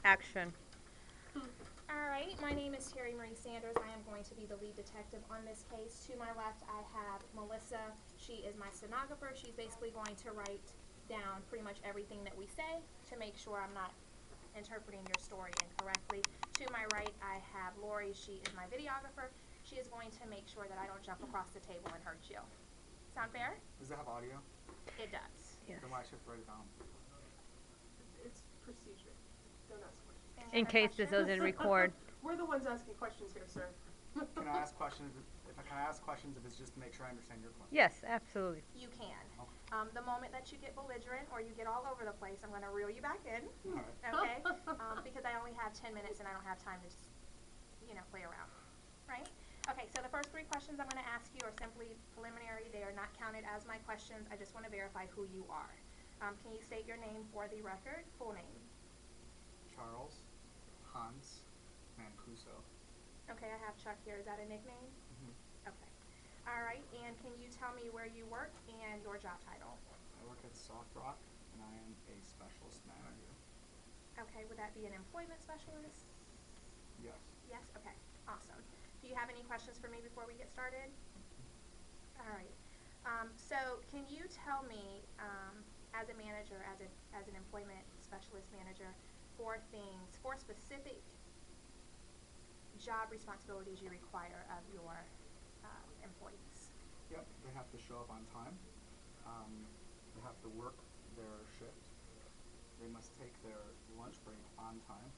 Action. All right, my name is Terry Marie Sanders. I am going to be the lead detective on this case. To my left, I have Melissa. She is my stenographer. She's basically going to write down pretty much everything that we say to make sure I'm not interpreting your story incorrectly. To my right, I have Lori. She is my videographer. She is going to make sure that I don't jump across the table and hurt you. Sound fair? Does it have audio? It does. Yes. Then why should I write it down? It's procedure. Don't ask questions. Any In other case this questions? doesn't record. We're the ones asking questions here, sir. Can I ask questions? If I can ask questions, if it's just to make sure I understand your question. Yes, absolutely. You can. Okay. The moment that you get belligerent or you get all over the place, I'm going to reel you back in, All right. okay? Because I only have 10 minutes and I don't have time to just, play around, right? Okay, so the first 3 questions I'm going to ask you are simply preliminary. They are not counted as my questions. I just want to verify who you are. Can you state your name for the record? Full name. Charles Hans Mancuso. Okay, I have Chuck here. Is that a nickname? Mm-hmm. Okay. All right, and can you tell me where you work and your job title? I work at Soft Rock, and I am a specialist manager. Okay, would that be an employment specialist? Yes. Yes? Okay, awesome. Do you have any questions for me before we get started? All right. So can you tell me, as a manager, as an employment specialist manager, 4 specific job responsibilities you require of your employees? Yep. They have to show up on time. They have to work their shift. They must take their lunch break on time,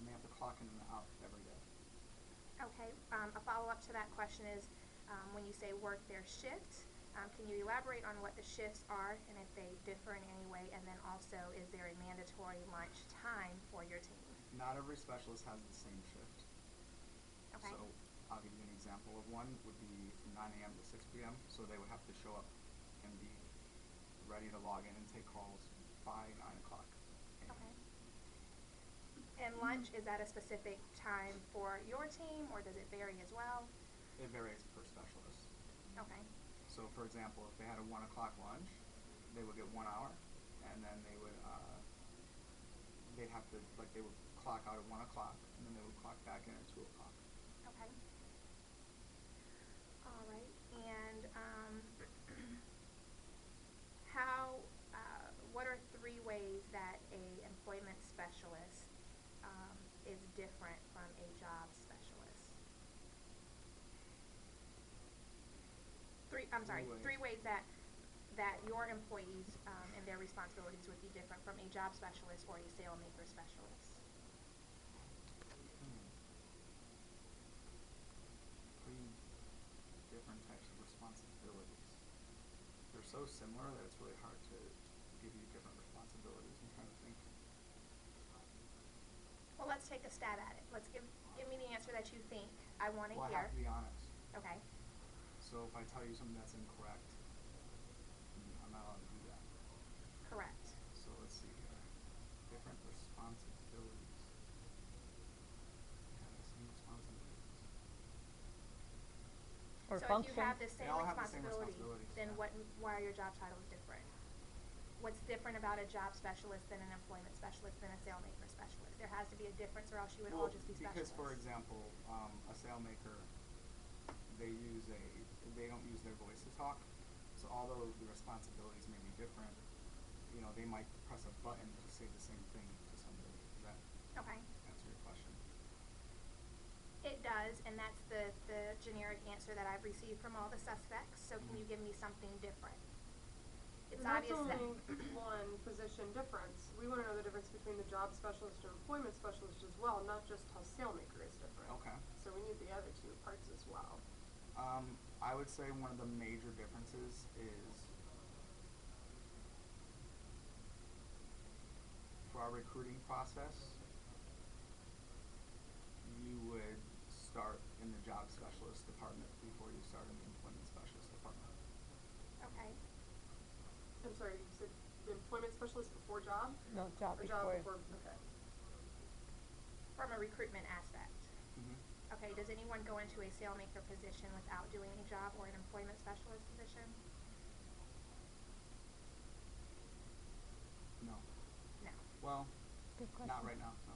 and they have to clock in and out every day. Okay, a follow-up to that question is, when you say work their shift, can you elaborate on what the shifts are and if they differ in any way, and then also is there a mandatory lunch time for your team? Not every specialist has the same shift. Okay. So I'll give you an example of one would be from 9 a.m. to 6 p.m. So they would have to show up and be ready to log in and take calls by 9 o'clock. Okay. And lunch, is that a specific time for your team, or does it vary as well? It varies per specialist. Okay. So for example, if they had a 1 o'clock lunch, they would get 1 hour, and then they would they'd have to they would clock out at 1 o'clock, and then they would clock back in at 2 o'clock. Okay. All right. And what are 3 ways that a employment specialist is different from a job specialist? 3 ways that your employees and their responsibilities would be different from a job specialist or a sailmaker specialist. Three different types of responsibilities. They're so similar that it's really hard to give you different responsibilities. I'm trying to think. Well, let's take a stab at it. Let's give me the answer that you think I want to Well, hear. I have to be honest. Okay. So if I tell you something that's incorrect, I'm not allowed to do that. Correct. So let's see here. Different responsibilities. Yeah, the same responsibilities. Or So function. if you have the They same all have the same responsibilities, then yeah. why are your job titles different? What's different about a job specialist than an employment specialist than a sailmaker specialist? There has to be a difference, or else you would all just be specialists. Because for example, a sailmaker, they don't use their voice to talk. So although the responsibilities may be different, they might press a button to say the same thing to somebody. Does that Okay. answer your question? It does, and that's the generic answer that I've received from all the suspects. So can you give me something different? It's And that's obvious that only one position difference. We want to know the difference between the job specialist and employment specialist as well, not just how sailmaker is different. Okay. So we need the other 2 parts as well. I would say one of the major differences is for our recruiting process, you would start in the job specialist department before you start in the employment specialist department. okay. I'm sorry, you said the employment specialist before job? No, job Or job before. before, okay. From a recruitment aspect. Mm-hmm. Okay, does anyone go into a sailmaker position without doing a job or an employment specialist position? No. No. Well, Good question. not right now. No.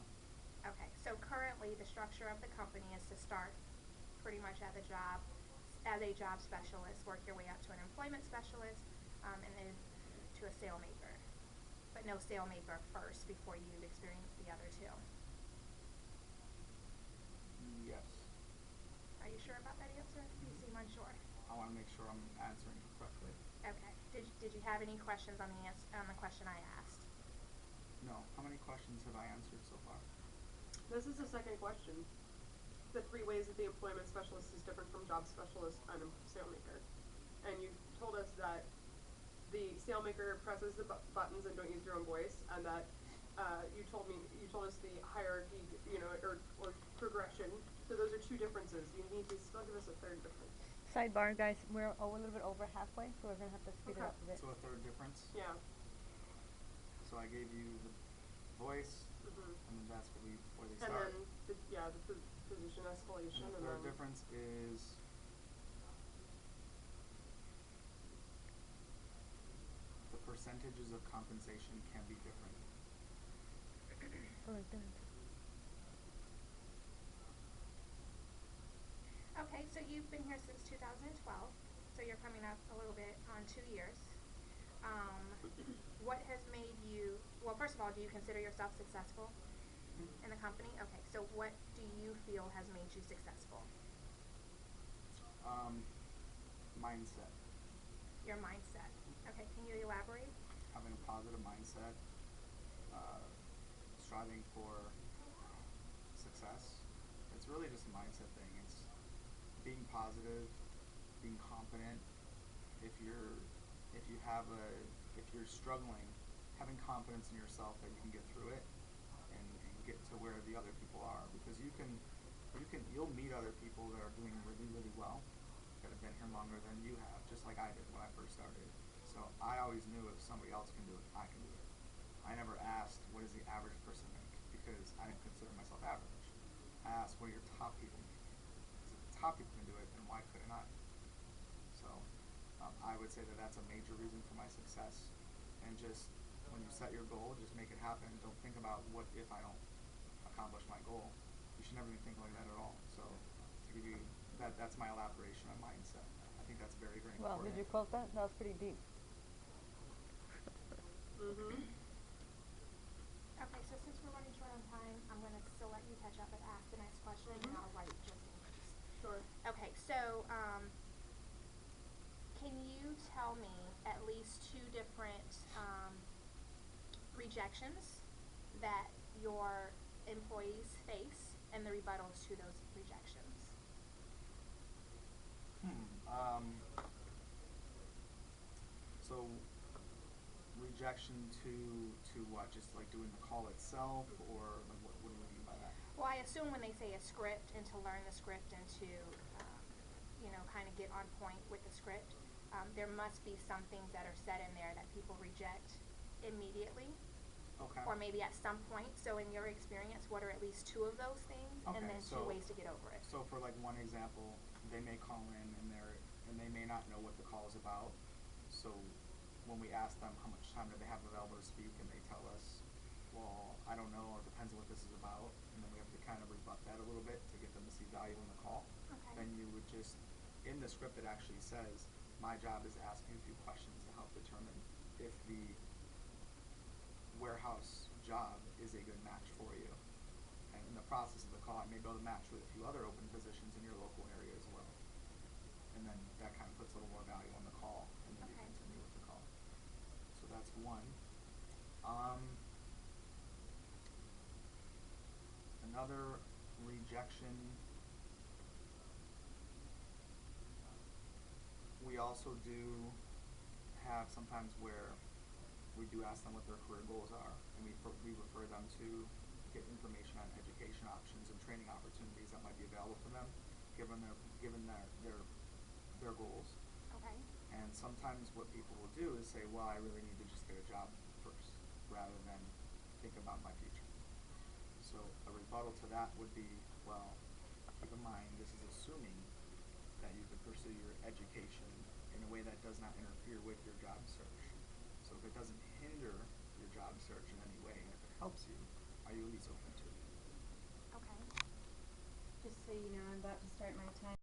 Okay, so currently the structure of the company is to start pretty much at the job as a job specialist, work your way up to an employment specialist, and then to a sailmaker. But no sailmaker first before you've experienced the other two. Yes. Are you sure about that answer? You seem unsure. I want to make sure I'm answering correctly. Okay. Did you have any questions on the question I asked? No. How many questions have I answered so far? This is the second question. The 3 ways that the employment specialist is different from job specialist and a sailmaker. And you told us that the sailmaker presses the buttons and don't use their own voice, and that you told us the hierarchy, or progression. So those are 2 differences. You need to still give us a 3rd difference. Sidebar, guys, we're a little bit over halfway, so we're gonna have to speed it Okay. up a bit. So a 3rd difference. Yeah. So I gave you the voice, Mhm. and then that's where they And start. then the position escalation, And the and 3rd then difference is the percentages of compensation can be different. Okay, so you've been here since 2012, so you're coming up a little bit on 2 years. What has made you, well, first of all, do you consider yourself successful in the company? Okay, so what do you feel has made you successful? Mindset. Your mindset. Okay, can you elaborate? Having a positive mindset, striving for success. It's really just a mindset thing. It's being positive, being confident. If you're struggling, having confidence in yourself that you can get through it and get to where the other people are, because you'll meet other people that are doing really, really well, that have been here longer than you have, just like I did when I first started. So I always knew if somebody else can do it, I can do it. I never asked what does the average person make, because I didn't consider myself average. I asked what do your top people make, because if the top people can do it, then why couldn't I? So I would say that that's a major reason for my success. And just when you set your goal, just make it happen. Don't think about what if I don't accomplish my goal. You should never even think like that at all. So to give you that's my elaboration on mindset. I think that's very, very Well, important. did you quote that? That was pretty deep. Mhm. Okay, so since we're running short on time, I'm going to still let you catch up and ask the next question, and I'll write just in case. Sure. Okay, so can you tell me at least 2 different rejections that your employees face and the rebuttals to those rejections? So rejection to what? Just like doing the call itself, or like what do you mean by that? Well, I assume when they say a script and to learn the script and to, kind of get on point with the script, there must be some things that are said in there that people reject immediately. Okay. Or maybe at some point. So in your experience, what are at least 2 of those things, Okay, and then 2 ways to get over it? So for like one example, they may call in and they may not know what the call is about. So when we ask them how much time do they have available to speak, and they tell us, well, I don't know, it depends on what this is about, and then we have to kind of rebut that a little bit to get them to see value in the call. Okay. Then you would just, in the script it actually says, my job is to ask you a few questions to help determine if the warehouse job is a good match for you. And in the process of the call, I may be able to match with a few other open positions in your local area as well. And then that kind of puts a little more value on the call, and then Okay. you continue with the call. So that's one. Another rejection, we also do have sometimes where we do ask them what their career goals are, and we refer them to get information on education options and training opportunities that might be available to them, given their goals. Okay. And sometimes what people will do is say, well, I really need to just get a job first, rather than think about my future. So a rebuttal to that would be, well, keep in mind this is assuming that you could pursue your education in a way that does not interfere with your job search. So if it doesn't hinder your job search in any way, and if it helps you, are you at least open to it? about to start my time.